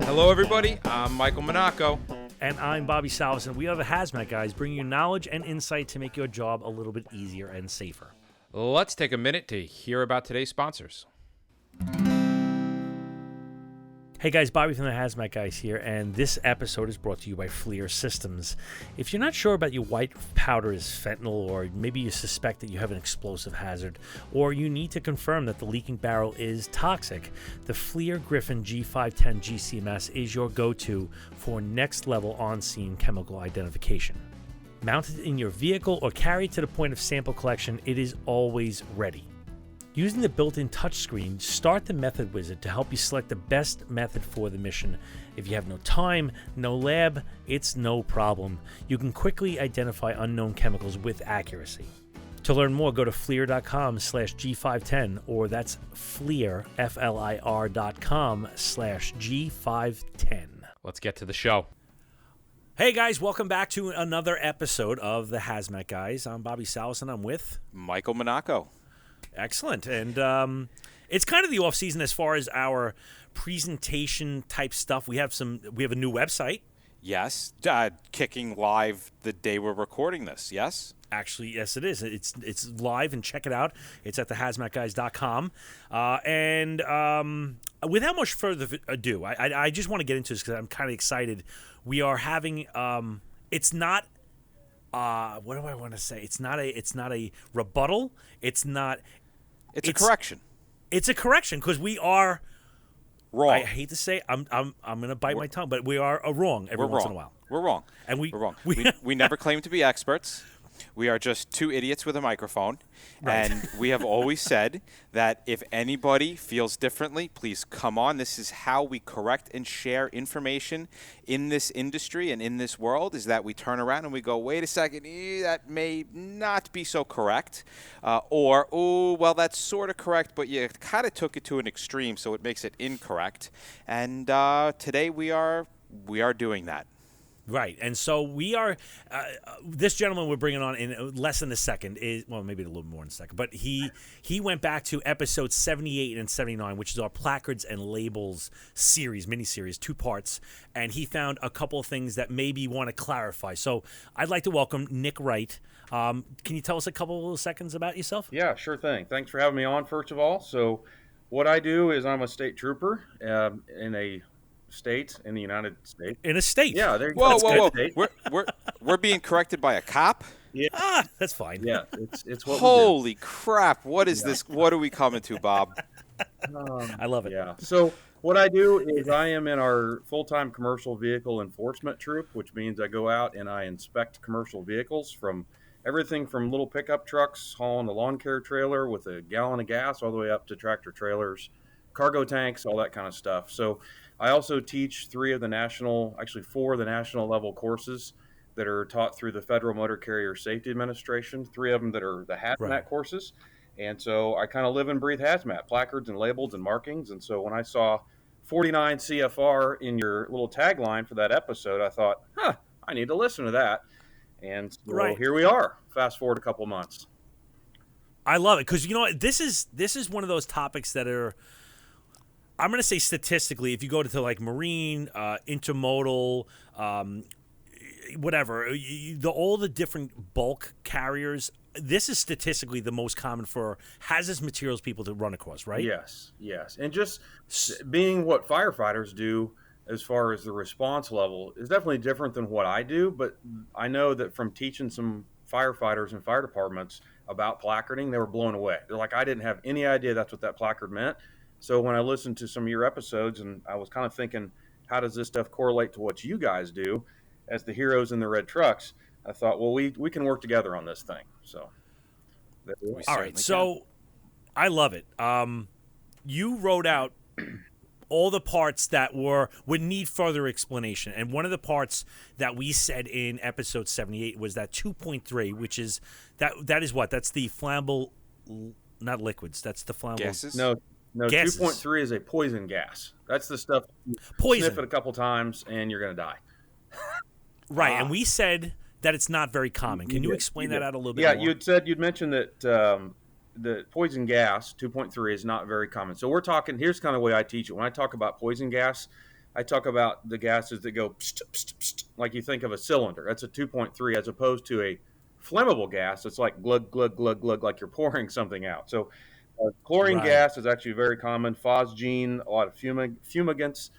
Hello, everybody. I'm Michael Monaco. And I'm Bobby Salvesen. We are the Hazmat Guys, bringing you knowledge and insight to make your job a little bit easier and safer. Let's take a minute to hear about today's sponsors. Hey guys, Bobby from the Hazmat Guys here, and this episode is brought to you by FLIR Systems. If you're not sure about your white powder is fentanyl, or maybe you suspect that you have an explosive hazard, or you need to confirm that the leaking barrel is toxic, the FLIR Griffin G510 GCMS is your go-to for next-level on-scene chemical identification. Mounted in your vehicle or carried to the point of sample collection, it is always ready. Using the built-in touchscreen, start the method wizard to help you select the best method for the mission. If you have no time, no lab, it's no problem. You can quickly identify unknown chemicals with accuracy. To learn more, go to FLIR.com/G510, or that's FLIR, FLIR.com/G510. Let's get to the show. Hey guys, welcome back to another episode of the Hazmat Guys. I'm Bobby Salvesen. I'm with Michael Monaco. Excellent. And it's kind of the off season as far as our presentation type stuff. We have a new website. Yes, kicking live the day we're recording this. Yes, actually, yes, it is. It's live, and check it out. It's at thehazmatguys.com. And without much further ado, I just want to get into this because I'm kind of excited. We are having it's not. What do I want to say? It's not a rebuttal. It's a correction. It's a correction because we are wrong. I hate to say I'm going to bite my tongue, but we are wrong every once in a while. We're wrong. And we're wrong. We never claim to be experts. We are just two idiots with a microphone. Right. And we have always said that if anybody feels differently, please come on. This is how we correct and share information in this industry and in this world, is that we turn around and we go, wait a second, that may not be so correct. Or, oh, well, that's sort of correct, but you kind of took it to an extreme, so it makes it incorrect. And today we are doing that. Right, and so we are. This gentleman we're bringing on in less than a second is, well, maybe a little more in a second, but he went back to episodes 78 and 79, which is our Placards and Labels series, mini-series, 2 parts, and he found a couple of things that maybe you want to clarify. So I'd like to welcome Nick Wright. Can you tell us a couple of seconds about yourself? Yeah, sure thing. Thanks for having me on, first of all. So what I do is I'm a state trooper in a state in the United States. In a state? Yeah, there you go. Whoa. We're being corrected by a cop? Yeah. That's fine. Yeah, it's what Holy we do. Crap. What is this? What are we coming to, Bob? I love it. Yeah. So what I do is I am in our full-time commercial vehicle enforcement troop, which means I go out and I inspect commercial vehicles, from everything from little pickup trucks hauling a lawn care trailer with a gallon of gas all the way up to tractor trailers, cargo tanks, all that kind of stuff. So I also teach 4 of the national level courses that are taught through the Federal Motor Carrier Safety Administration, 3 of them that are the hazmat courses. And so I kind of live and breathe hazmat, placards and labels and markings. And so when I saw 49 CFR in your little tagline for that episode, I thought, I need to listen to that. And so here we are, fast forward a couple months. I love it because, you know what, this is one of those topics that are, I'm going to say statistically, if you go to like marine, intermodal, whatever, all the different bulk carriers, this is statistically the most common for hazardous materials people to run across, right? Yes. And just being what firefighters do as far as the response level is definitely different than what I do, but I know that from teaching some firefighters and fire departments about placarding, they were blown away. They're like, I didn't have any idea that's what that placard meant. So when I listened to some of your episodes, and I was kind of thinking, how does this stuff correlate to what you guys do as the heroes in the red trucks? I thought, well, we can work together on this thing. So, all right. So, I love it. You wrote out all the parts that would need further explanation, and one of the parts that we said in episode 78 was that 2.3, which is that is what? That's the flammable, not liquids. That's the flammable gases. No, gases. 2.3 is a poison gas. That's the stuff you poison. Sniff it a couple times and you're going to die. Right, and we said that it's not very common. Can you explain that out a little bit more? You'd mentioned that the poison gas 2.3 is not very common. So we're talking, here's kind of the way I teach it. When I talk about poison gas, I talk about the gases that go pst, pst, pst, like you think of a cylinder. That's a 2.3 as opposed to a flammable gas. It's like glug, glug, glug, glug, like you're pouring something out. So chlorine gas is actually very common. Phosgene, a lot of fumigants.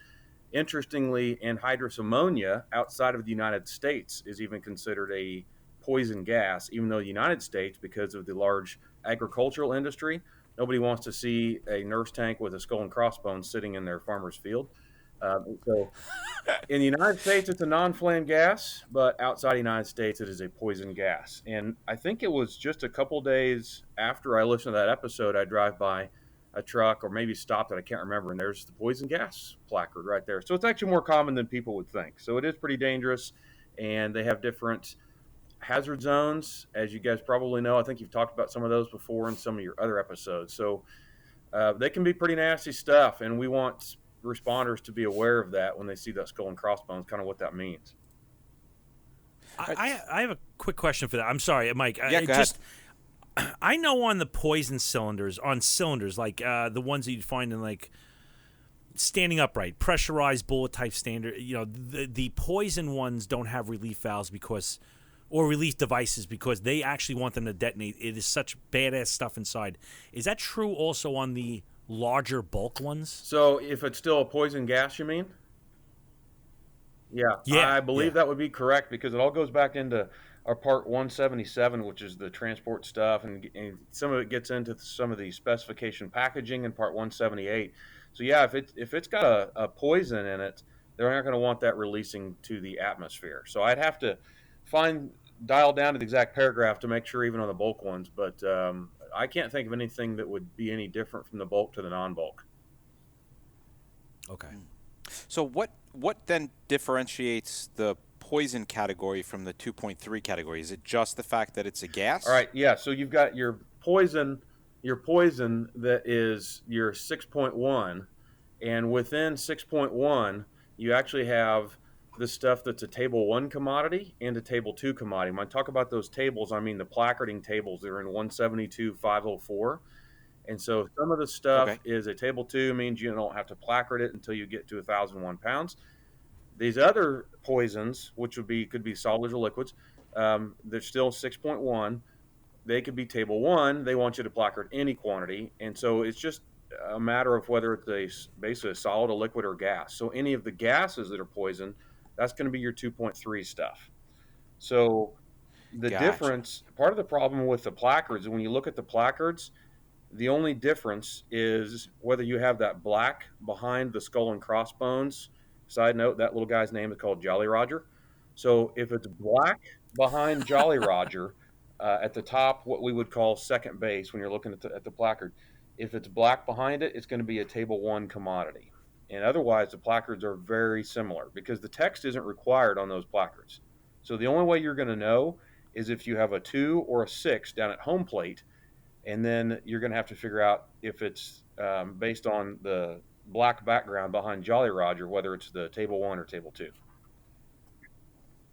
Interestingly, anhydrous ammonia outside of the United States is even considered a poison gas, even though the United States, because of the large agricultural industry, nobody wants to see a nurse tank with a skull and crossbones sitting in their farmer's field. So in the United States, it's a non-flame gas, but outside the United States, it is a poison gas. And I think it was just a couple days after I listened to that episode, I drive by a truck or maybe stopped it, I can't remember, and there's the poison gas placard right there. So it's actually more common than people would think. So it is pretty dangerous, and they have different hazard zones, as you guys probably know. I think you've talked about some of those before in some of your other episodes. So they can be pretty nasty stuff, and we want responders to be aware of that when they see that skull and crossbones, kind of what that means. I have a quick question for that. I'm sorry, Mike. Yeah, go ahead. I know on the poison cylinders, like the ones that you'd find in like standing upright, pressurized bullet type standard, the poison ones don't have relief valves or relief devices because they actually want them to detonate. It is such badass stuff inside. Is that true also on the larger bulk ones? So if it's still a poison gas, you mean? Yeah, I believe that would be correct because it all goes back into our part 177, which is the transport stuff, and some of it gets into some of the specification packaging in part 178. So yeah, if it's got a poison in it, they're not going to want that releasing to the atmosphere. So I'd have to dial down to the exact paragraph to make sure even on the bulk ones, but I can't think of anything that would be any different from the bulk to the non-bulk. Okay. So what then differentiates the poison category from the 2.3 category? Is it just the fact that it's a gas? All right, yeah. So you've got your poison that is your 6.1, and within 6.1, you actually have the stuff that's a table 1 commodity and a table 2 commodity. When I talk about those tables, I mean the placarding tables. They're in 172.504. And so some of the stuff is a table 2, means you don't have to placard it until you get to 1,001 pounds. These other poisons, which could be solids or liquids, they're still 6.1. They could be table 1. They want you to placard any quantity. And so it's just a matter of whether it's basically a solid, a liquid, or gas. So any of the gases that are poison, that's going to be your 2.3 stuff. So the difference, part of the problem with the placards, when you look at the placards, the only difference is whether you have that black behind the skull and crossbones. Side note, that little guy's name is called Jolly Roger. So if it's black behind Jolly Roger at the top, what we would call second base when you're looking at the placard, if it's black behind it, it's going to be a table 1 commodity. And otherwise, the placards are very similar because the text isn't required on those placards. So the only way you're going to know is if you have a 2 or a 6 down at home plate, and then you're going to have to figure out if it's based on the black background behind Jolly Roger, whether it's the table 1 or table 2.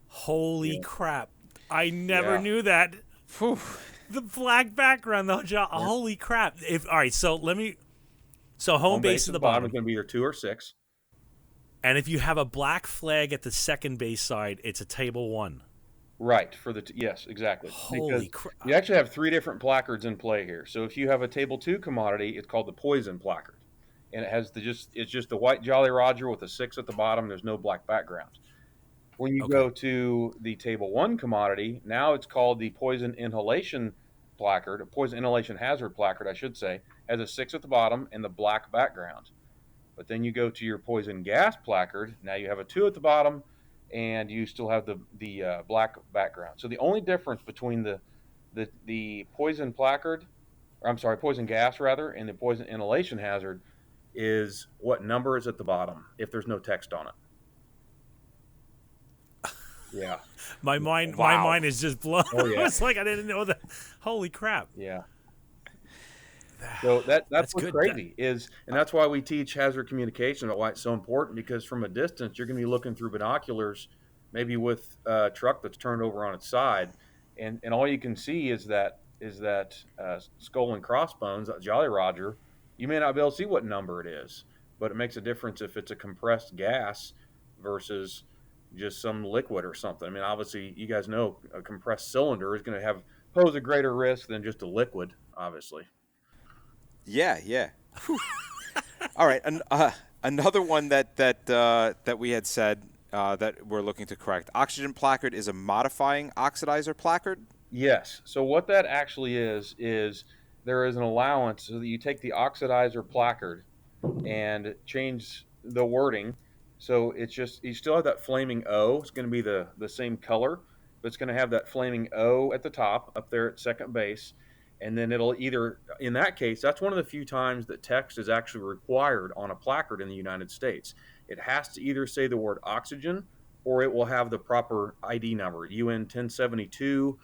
Holy crap. I never knew that. Whew. The black background, though. Holy crap. All right, so home base at the bottom is going to be your 2 or 6. And if you have a black flag at the second base side, it's a table 1. Right, yes, exactly. Holy crap. You actually have 3 different placards in play here. So if you have a table 2 commodity, it's called the poison placard. And it has it's just the white Jolly Roger with a 6 at the bottom. There's no black background. When you go to the table 1 commodity, now it's called the poison inhalation placard, a poison inhalation hazard placard, I should say, has a 6 at the bottom and the black background. But then you go to your poison gas placard, now you have a 2 at the bottom, and you still have the black background. So the only difference between the poison placard, poison gas rather, and the poison inhalation hazard is what number is at the bottom if there's no text on it. Yeah. My mind is just blown. Oh, yeah. It's like I didn't know that. Holy crap. Yeah. So that's what's good. crazy and that's why we teach hazard communication, why it's so important, because from a distance you're going to be looking through binoculars, maybe with a truck that's turned over on its side, and all you can see is that skull and crossbones, that Jolly Roger. You may not be able to see what number it is, but it makes a difference if it's a compressed gas versus just some liquid or something. I mean, obviously, you guys know a compressed cylinder is going to pose a greater risk than just a liquid, obviously. Yeah. All right. Another one that we had said that we're looking to correct. Oxygen placard is a modifying oxidizer placard. Yes. So what that actually is there is an allowance so that you take the oxidizer placard and change the wording. So it's just, you still have that flaming O. It's going to be the same color, but it's going to have that flaming O at the top, up there at second base. And then it'll either, in that case, that's one of the few times that text is actually required on a placard in the United States. It has to either say the word oxygen, or it will have the proper ID number, UN 1072,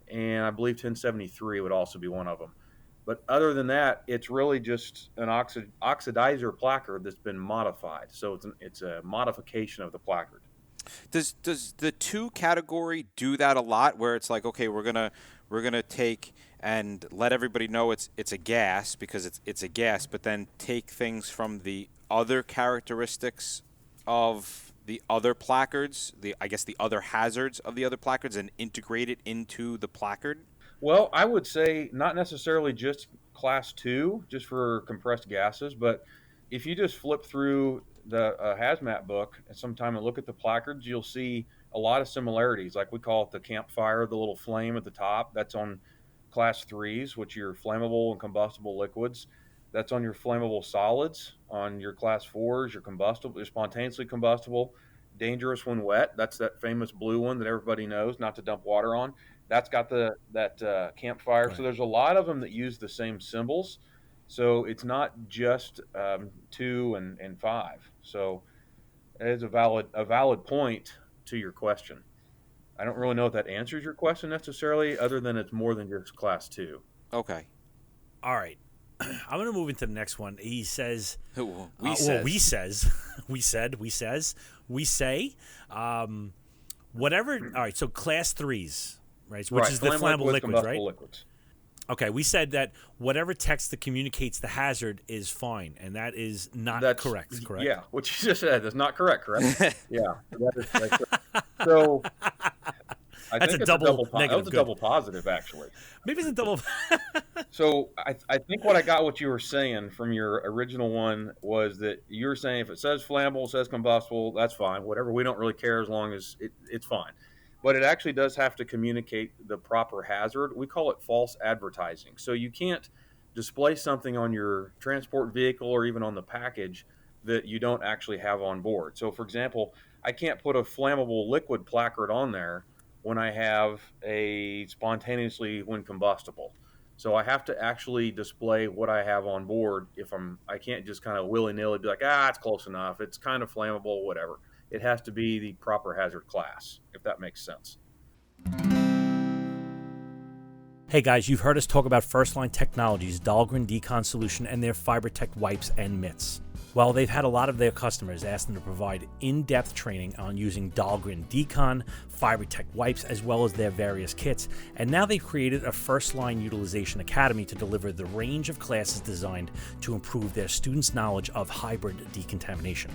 and I believe 1073 would also be one of them. But other than that, it's really just an oxidizer placard that's been modified. So it's a modification of the placard. Does the 2 category do that a lot, where it's like, okay, we're gonna take and let everybody know it's a gas because it's a gas, but then take things from the other characteristics of the other placards, the other hazards of the other placards, and integrate it into the placard? Well, I would say not necessarily just class 2, just for compressed gases, but if you just flip through the hazmat book and sometime and look at the placards, you'll see a lot of similarities. Like we call it the campfire, the little flame at the top. That's on class 3s, which are your flammable and combustible liquids. That's on your flammable solids. On your class 4s, your spontaneously combustible, dangerous when wet. That's that famous blue one that everybody knows not to dump water on. That's got that campfire. Right. So there's a lot of them that use the same symbols. So it's not just 2 and 5. So it is a valid point to your question. I don't really know if that answers your question necessarily, other than it's more than just class 2. Okay. All right. I'm going to move into the next one. He says, we say, whatever. All right. So class 3s, right? Which is the flammable liquids, right? Liquids. Okay. We said that whatever text that communicates the hazard is fine. And that is not correct. Yeah. What you just said is not correct. Yeah. That's correct. So I think it's a double negative. That was a double positive, actually. Maybe it's a double. So I think what you were saying from your original one was that you were saying if it says flammable, it says combustible, that's fine. Whatever, we don't really care as long as it's fine. But it actually does have to communicate the proper hazard. We call it false advertising. So you can't display something on your transport vehicle or even on the package that you don't actually have on board. So, for example, I can't put a flammable liquid placard on there when I have a spontaneously when combustible. So I have to actually display what I have on board. I can't just kind of willy-nilly be like, it's close enough, it's kind of flammable, whatever. It has to be the proper hazard class, if that makes sense. Hey guys, you've heard us talk about First Line Technologies' Dahlgren Decon solution and their FiberTech wipes and mitts. Well, they've had a lot of their customers ask them to provide in-depth training on using Dahlgren Decon, FiberTech wipes, as well as their various kits, and now they've created a First Line Utilization Academy to deliver the range of classes designed to improve their students' knowledge of hybrid decontamination.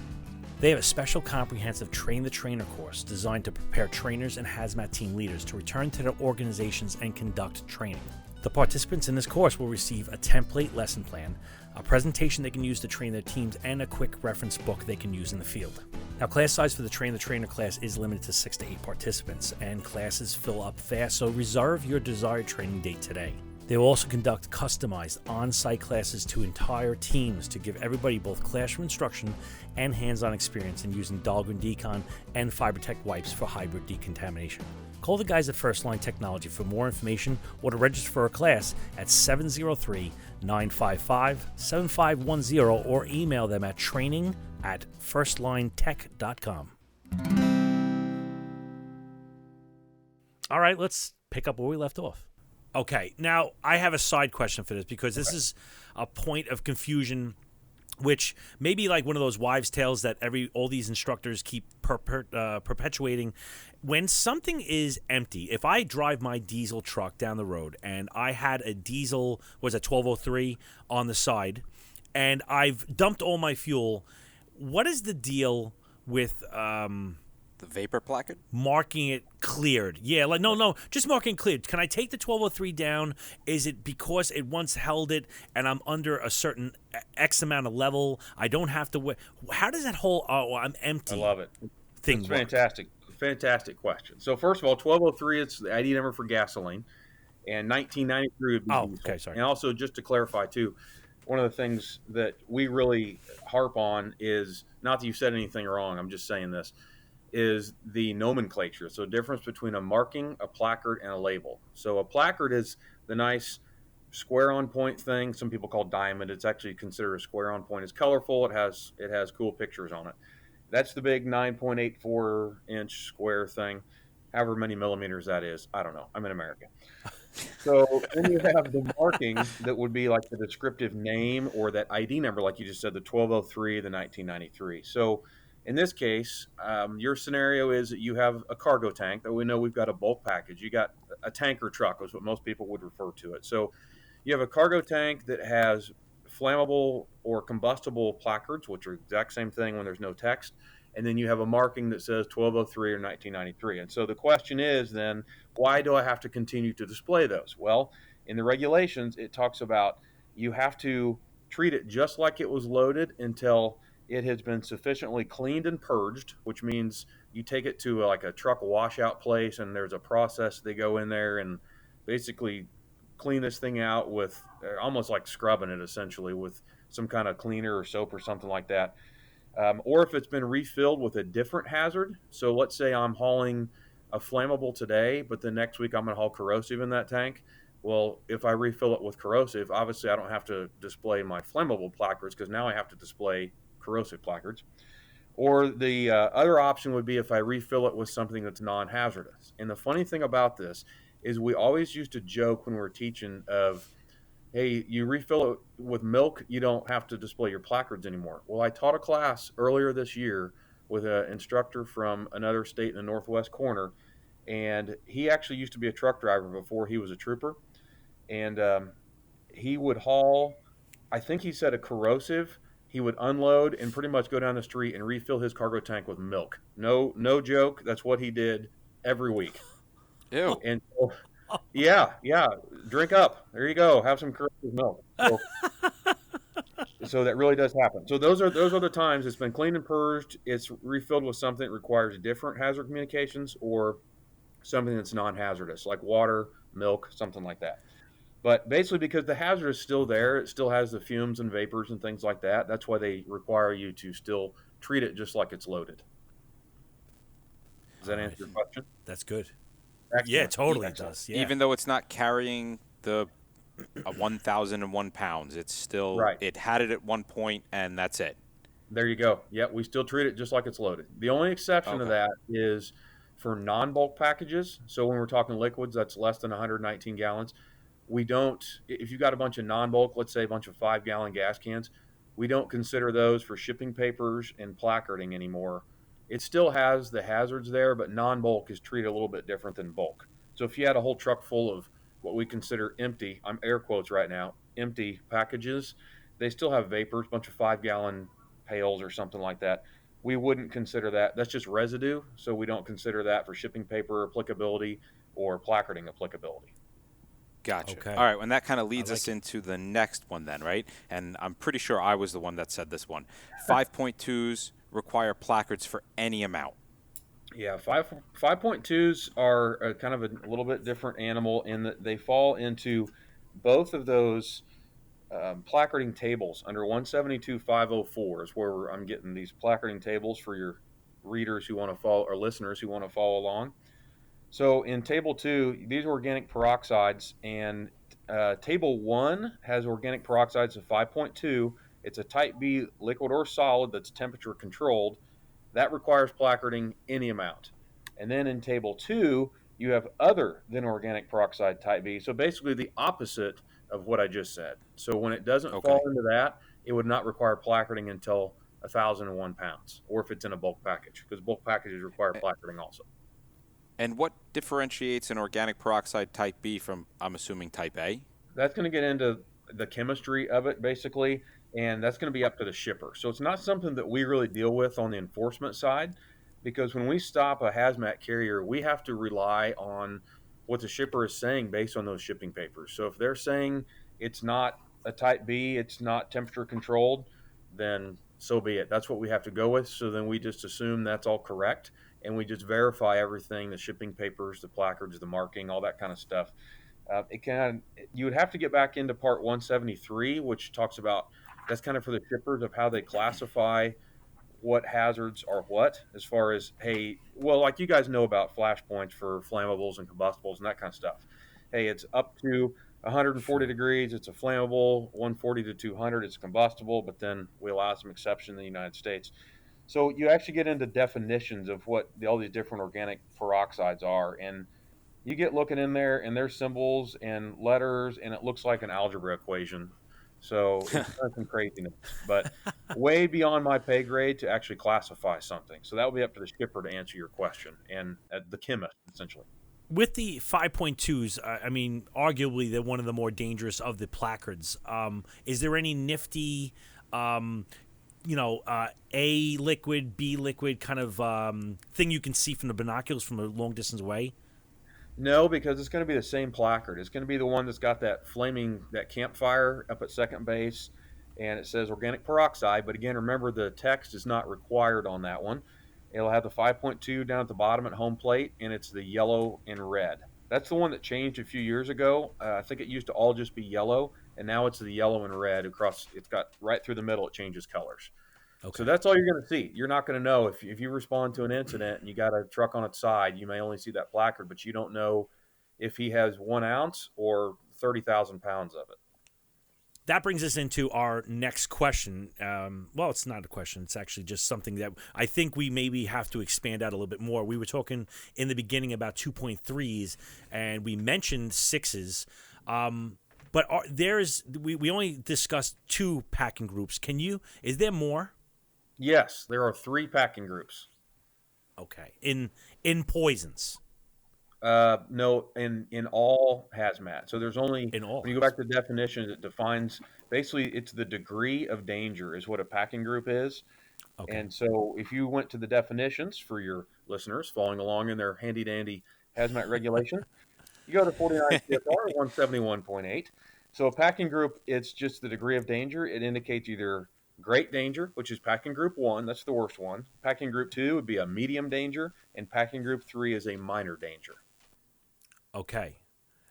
They have a special comprehensive Train the Trainer course designed to prepare trainers and hazmat team leaders to return to their organizations and conduct training. The participants in this course will receive a template lesson plan, a presentation they can use to train their teams, and a quick reference book they can use in the field. Now, class size for the Train the Trainer class is limited to 6 to 8 participants, and classes fill up fast, so reserve your desired training date today. They will also conduct customized on-site classes to entire teams to give everybody both classroom instruction and hands-on experience in using Dahlgren Decon and FiberTech wipes for hybrid decontamination. Call the guys at First Line Technology for more information or to register for a class at 703-955-7510 or email them at training@firstlinetech.com. All right, let's pick up where we left off. Okay, now I have a side question for this because this is a point of confusion which may be like one of those wives' tales that all these instructors keep perpetuating. When something is empty, if I drive my diesel truck down the road and I had a diesel, was it 1203 on the side, and I've dumped all my fuel, what is the deal with The vapor placard? marking it cleared? Yeah, like no, just marking cleared. Can I take the 1203 down? Is it because it once held it and I'm under a certain X amount of level? I don't have to how does that whole I'm empty I love it. thing It's work? fantastic question. So first of all, 1203, it's the ID number for gasoline, and 1993 would be Oh, diesel. okay, sorry. And also, just to clarify too, one of the things that we really harp on is, not that you said anything wrong, I'm just saying this, is the nomenclature. So difference between a marking, a placard, and a label. So a placard is the nice square on point thing some people call diamond. It's actually considered a square on point. It's colorful. It has cool pictures on it. That's the big 9.84 inch square thing, however many millimeters that is. I don't know. I'm in America. So then you have the marking that would be like the descriptive name or that ID number, like you just said, the 1203, the 1993. So in this case, your scenario is that you have a cargo tank. That we know we've got a bulk package. You got a tanker truck, is what most people would refer to it. So you have a cargo tank that has flammable or combustible placards, which are the exact same thing when there's no text. And then you have a marking that says 1203 or 1993. And so the question is then, why do I have to continue to display those? Well, in the regulations, it talks about you have to treat it just like it was loaded until it has been sufficiently cleaned and purged, which means you take it to like a truck washout place and there's a process. They go in there and basically clean this thing out with almost like scrubbing it essentially with some kind of cleaner or soap or something like that. Or if it's been refilled with a different hazard. So let's say I'm hauling a flammable today, but the next week I'm going to haul corrosive in that tank. Well, if I refill it with corrosive, obviously I don't have to display my flammable placards because now I have to display corrosive placards. Or the other option would be if I refill it with something that's non-hazardous. And the funny thing about this is we always used to joke when we were teaching of, hey, you refill it with milk, you don't have to display your placards anymore. Well, I taught a class earlier this year with an instructor from another state in the northwest corner, and he actually used to be a truck driver before he was a trooper. And he would haul, I think he said a corrosive. He would unload and pretty much go down the street and refill his cargo tank with milk. No joke. That's what he did every week. Ew. And yeah, drink up. There you go. Have some corrosive milk. So that really does happen. So those are the times it's been cleaned and purged. It's refilled with something that requires different hazard communications or something that's non-hazardous, like water, milk, something like that. But basically, because the hazard is still there, it still has the fumes and vapors and things like that. That's why they require you to still treat it just like it's loaded. Does that answer your question? That's good. Excellent. Yeah, totally Excellent. does. Yeah. Even though it's not carrying the 1,001 pounds, it's still Right. It had it at one point, and that's it. There you go. Yeah, we still treat it just like it's loaded. The only exception to Okay. that is for non-bulk packages. So when we're talking liquids, that's less than 119 gallons. We don't, if you got a bunch of non-bulk, let's say a bunch of 5-gallon gas cans, we don't consider those for shipping papers and placarding anymore. It still has the hazards there, but non-bulk is treated a little bit different than bulk. So if you had a whole truck full of what we consider empty, I'm air quotes right now, empty packages, they still have vapors, a bunch of 5-gallon pails or something like that. We wouldn't consider that. That's just residue, so we don't consider that for shipping paper applicability or placarding applicability. Gotcha. Okay. All right, and that kind of leads like us into the next one then, right? And I'm pretty sure I was the one that said this one. 5.2s require placards for any amount. Yeah, 5.2s are kind of a little bit different animal in that they fall into both of those placarding tables under 172.504 is where I'm getting these placarding tables for your readers who want to follow or listeners who want to follow along. So in table 2, these are organic peroxides, and table 1 has organic peroxides of 5.2. It's a type B liquid or solid that's temperature controlled. That requires placarding any amount. And then in table 2, you have other than organic peroxide type B. So basically the opposite of what I just said. So when it doesn't fall into that, it would not require placarding until 1,001 pounds, or if it's in a bulk package, because bulk packages require placarding also. And what differentiates an organic peroxide type B from, I'm assuming, type A? That's going to get into the chemistry of it, basically, and that's going to be up to the shipper. So it's not something that we really deal with on the enforcement side, because when we stop a hazmat carrier, we have to rely on what the shipper is saying based on those shipping papers. So if they're saying it's not a type B, it's not temperature controlled, then so be it. That's what we have to go with. So then we just assume that's all correct, and we just verify everything, the shipping papers, the placards, the marking, all that kind of stuff. You would have to get back into part 173, which talks about, that's kind of for the shippers of how they classify what hazards are what, as far as, hey, well, like you guys know about flashpoints for flammables and combustibles and that kind of stuff. Hey, it's up to 140 degrees, it's a flammable. 140 to 200, it's combustible, but then we allow some exception in the United States. So you actually get into definitions of what all these different organic peroxides are, and you get looking in there, and there's symbols and letters, and it looks like an algebra equation. So it's kind of some craziness, but way beyond my pay grade to actually classify something. So that will be up to the shipper to answer your question, and the chemist, essentially. With the 5.2s, I mean, arguably they're one of the more dangerous of the placards. Is there any nifty, A liquid, B liquid kind of thing you can see from the binoculars from a long distance away? No, because it's going to be the same placard. It's going to be the one that's got that campfire up at second base, and it says organic peroxide. But again, remember, the text is not required on that one. It'll have the 5.2 down at the bottom at home plate, and it's the yellow and red. That's the one that changed a few years ago. I think it used to all just be yellow, and now it's the yellow and red across. It's got right through the middle. It changes colors. Okay. So that's all you're going to see. You're not going to know if you respond to an incident and you got a truck on its side, you may only see that placard, but you don't know if he has 1 ounce or 30,000 pounds of it. That brings us into our next question. Well, it's not a question. It's actually just something that I think we maybe have to expand out a little bit more. We were talking in the beginning about 2.3s, and we mentioned 6s. But we only discussed 2 packing groups. Is there more? Yes, there are 3 packing groups. Okay. In poisons? No, in all hazmat. So there's only, in all. When you go back to the definitions, it defines, basically it's the degree of danger is what a packing group is. Okay. And so if you went to the definitions for your listeners following along in their handy dandy hazmat regulation, you go to 49 CFR 171.8. So a packing group, it's just the degree of danger. It indicates either great danger, which is packing group 1, that's the worst one. Packing group 2 would be a medium danger, and packing group 3 is a minor danger. Okay.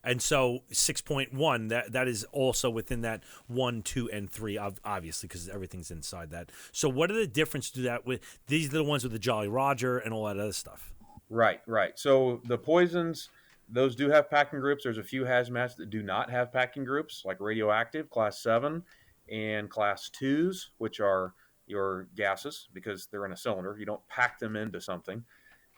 And so 6.1, that is also within that 1, 2, and 3, obviously, because everything's inside that. So what are the difference to that with these are the ones with the Jolly Roger and all that other stuff? Right. So the poisons, those do have packing groups. There's a few hazmats that do not have packing groups, like radioactive, class 7, and class 2s, which are your gases, because they're in a cylinder. You don't pack them into something.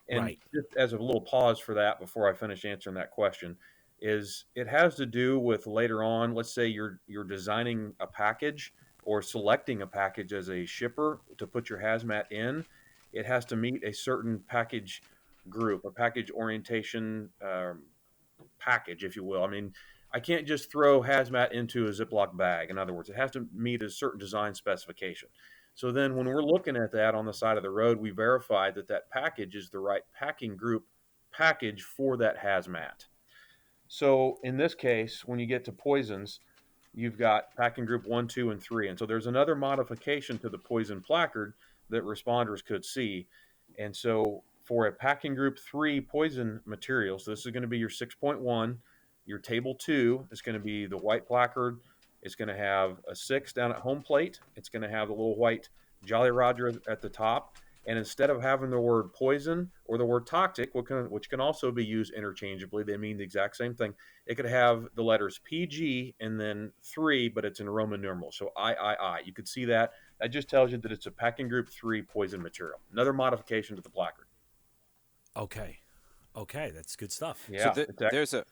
And right. Just as a little pause for that before I finish answering that question, is it has to do with later on, let's say you're designing a package or selecting a package as a shipper to put your hazmat in. It has to meet a certain package group, a package orientation package, if you will. I mean, I can't just throw hazmat into a Ziploc bag. In other words, it has to meet a certain design specification. So then when we're looking at that on the side of the road, we verify that package is the right packing group package for that hazmat. So in this case, when you get to poisons, you've got packing group 1, 2, and 3. And so there's another modification to the poison placard that responders could see. And so for a packing group 3 poison material, so this is going to be your 6.1, your table 2 is going to be the white placard. It's going to have a 6 down at home plate. It's going to have the little white Jolly Roger at the top. And instead of having the word poison or the word toxic, which can also be used interchangeably, they mean the exact same thing. It could have the letters PG and then 3, but it's in Roman numerals. So III. You could see that. That just tells you that it's a packing group 3 poison material. Another modification to the placard. Okay, that's good stuff. Yeah. So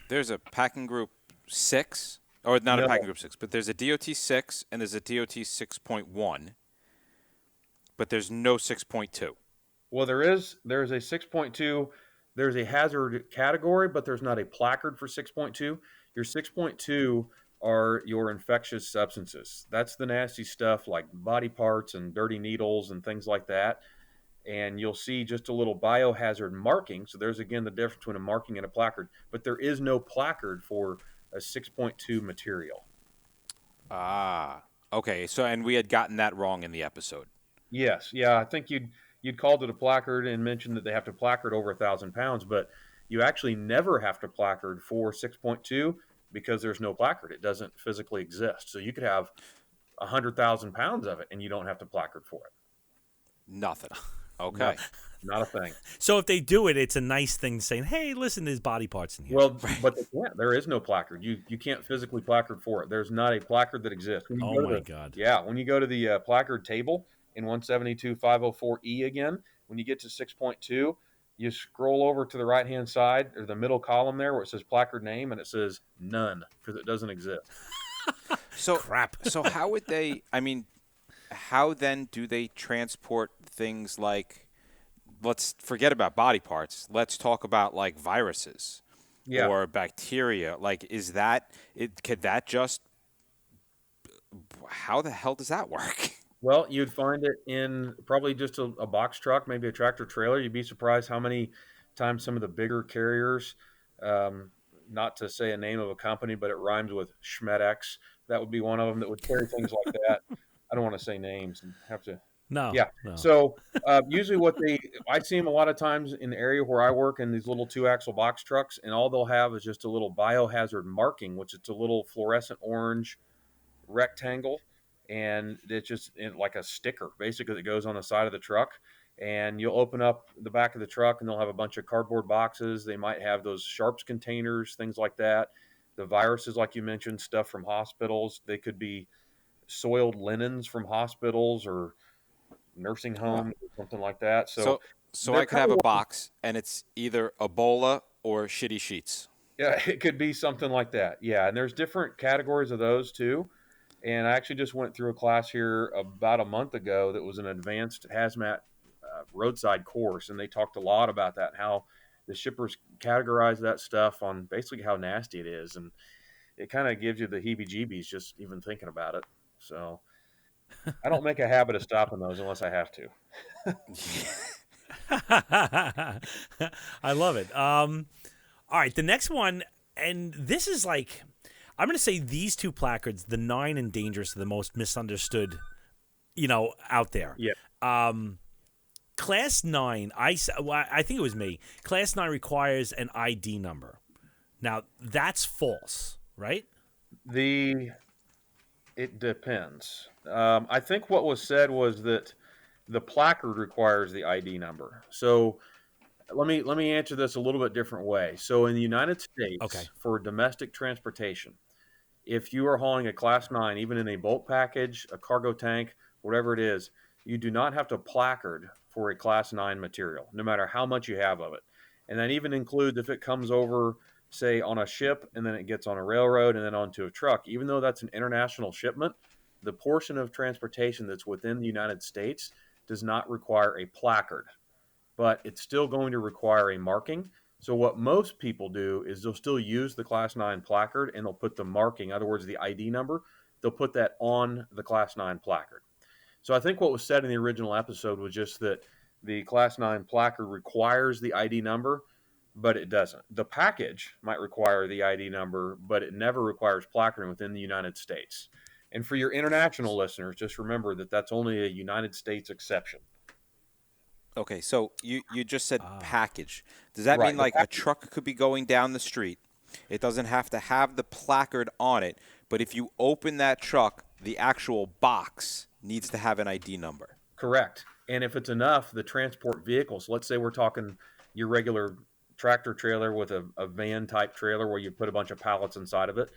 there's a packing group 6 Or not a No. packing group 6, but there's a DOT 6 and there's a DOT 6.1, but there's no 6.2. Well, there's a 6.2. There's a hazard category, but there's not a placard for 6.2. Your 6.2 are your infectious substances. That's the nasty stuff like body parts and dirty needles and things like that. And you'll see just a little biohazard marking. So there's, again, the difference between a marking and a placard. But there is no placard for a 6.2 material. Ah, okay. So, and we had gotten that wrong in the episode. Yes. Yeah, I think you'd called it a placard and mentioned that they have to placard over 1,000 pounds, but you actually never have to placard for 6.2 because there's no placard. It doesn't physically exist. So you could have 100,000 pounds of it and you don't have to placard for it. Nothing. Okay. Nothing. Not a thing. So if they do it, it's a nice thing saying, hey, listen, there's body parts in here. Well, but they can't. There is no placard. You can't physically placard for it. There's not a placard that exists. When you Oh go to my the- God. Yeah, when you go to the placard table in 172.504E again, when you get to 6.2, you scroll over to the right-hand side or the middle column there where it says placard name, and it says none because it doesn't exist. So Crap. So how would they? I mean, how then do they transport things like? Let's forget about body parts. Let's talk about like viruses Yeah. or bacteria. Like, is that it? Could that just? How the hell does that work? Well, you'd find it in probably just a box truck, maybe a tractor trailer. You'd be surprised how many times some of the bigger carriers, not to say a name of a company, but it rhymes with Schmedex. That would be one of them that would carry things like that. I don't want to say names and have to. No. Yeah. No. So usually I see them a lot of times in the area where I work in these little 2-axle box trucks, and all they'll have is just a little biohazard marking, which is a little fluorescent orange rectangle. And it's just like a sticker basically that goes on the side of the truck, and you'll open up the back of the truck and they'll have a bunch of cardboard boxes. They might have those sharps containers, things like that. The viruses, like you mentioned, stuff from hospitals. They could be soiled linens from hospitals or nursing homes or something like that. So I could have a box and it's either Ebola or shitty sheets. yeah, it could be something like that. Yeah, and there's different categories of those too. And I actually just went through a class here about a month ago that was an advanced hazmat roadside course, and they talked a lot about that and how the shippers categorize that stuff on basically how nasty it is, and it kind of gives you the heebie-jeebies just even thinking about it. So I don't make a habit of stopping those unless I have to. I love it. All right, the next one, and this is like, I'm going to say these two placards, the 9 and Dangerous, are the most misunderstood, out there. Yeah. Class 9, I think it was me. Class 9 requires an ID number. Now, that's false, right? It depends. I think what was said was that the placard requires the ID number. So let me answer this a little bit different way. So in the United States, Okay. for domestic transportation, if you are hauling a Class 9, even in a bulk package, a cargo tank, whatever it is, you do not have to placard for a Class 9 material, no matter how much you have of it. And that even includes if it comes over, say, on a ship, and then it gets on a railroad and then onto a truck. Even though that's an international shipment, the portion of transportation that's within the United States does not require a placard, but it's still going to require a marking. So what most people do is they'll still use the Class 9 placard, and they'll put the marking, in other words, the ID number, they'll put that on the Class 9 placard. So I think what was said in the original episode was just that the Class 9 placard requires the ID number, but it doesn't. The package might require the ID number, but it never requires placarding within the United States. And for your international listeners, just remember that that's only a United States exception. Okay, so you just said package. Does that mean like a truck could be going down the street? It doesn't have to have the placard on it, but if you open that truck, the actual box needs to have an ID number. Correct. And if it's enough, the transport vehicles, let's say we're talking your regular tractor trailer with a van type trailer where you put a bunch of pallets inside of it,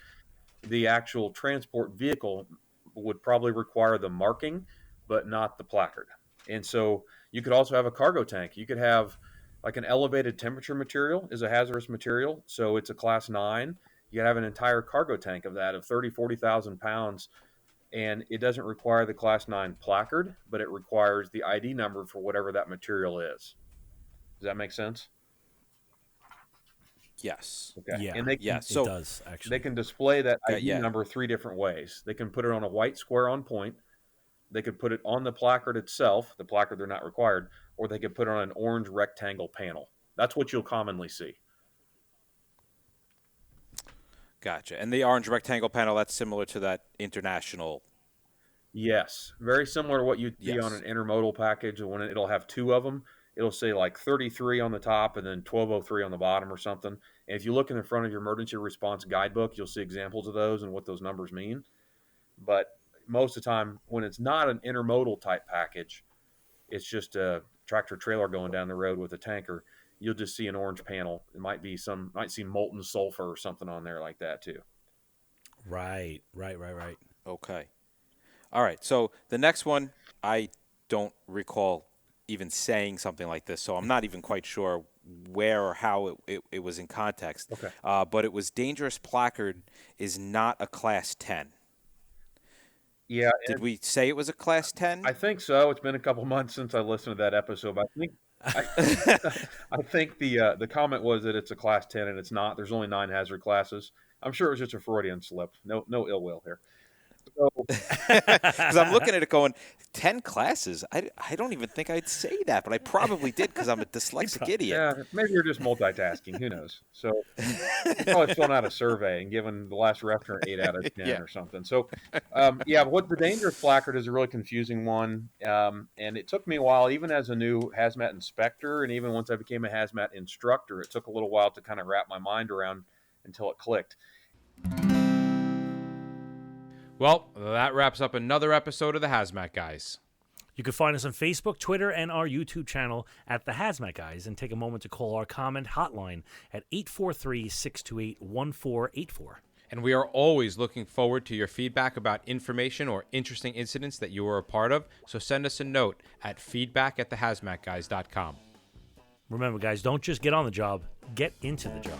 the actual transport vehicle would probably require the marking, but not the placard. And so you could also have a cargo tank. You could have like an elevated temperature material is a hazardous material. So it's a Class 9. You got to have an entire cargo tank of that of 30, 40,000 pounds. And it doesn't require the Class 9 placard, but it requires the ID number for whatever that material is. Does that make sense? Yes. Okay. Yeah, And they Yeah. it So does, actually. They can display that ID yeah. number 3 different ways. They can put it on a white square on point. They could put it on the placard itself, the placard they're not required, or they could put it on an orange rectangle panel. That's what you'll commonly see. Gotcha. And the orange rectangle panel, that's similar to that international. Yes, very similar to what you'd see Yes. on an intermodal package. When it'll have 2 of them, it'll say like 33 on the top and then 1203 on the bottom or something. And if you look in the front of your emergency response guidebook, you'll see examples of those and what those numbers mean. But most of the time, when it's not an intermodal type package, it's just a tractor trailer going down the road with a tanker, you'll just see an orange panel. It might see molten sulfur or something on there like that too. Right. Okay. All right. So the next one, I don't recall even saying something like this, so I'm not even quite sure where or how it was in context. Okay. But it was dangerous placard is not a Class 10. Yeah. Did we say it was a Class 10? I think so. It's been a couple months since I listened to that episode, but I think the comment was that it's a Class 10 and it's not. There's only 9 hazard classes. I'm sure it was just a Freudian slip. No ill will here. So, Because I'm looking at it going, 10 classes? I don't even think I'd say that, but I probably did because I'm a dyslexic idiot. yeah, maybe you're just multitasking. Who knows? So probably filling out a survey and giving the last restaurant 8 out of 10 Yeah. or something. So what the dangerous placard is a really confusing one. And it took me a while, even as a new hazmat inspector, and even once I became a hazmat instructor, it took a little while to kind of wrap my mind around until it clicked. Well, that wraps up another episode of the Hazmat Guys. You can find us on Facebook, Twitter, and our YouTube channel at The Hazmat Guys, and take a moment to call our comment hotline at 843-628-1484. And we are always looking forward to your feedback about information or interesting incidents that you were a part of, so send us a note at feedback@thehazmatguys.com. Remember, guys, don't just get on the job, get into the job.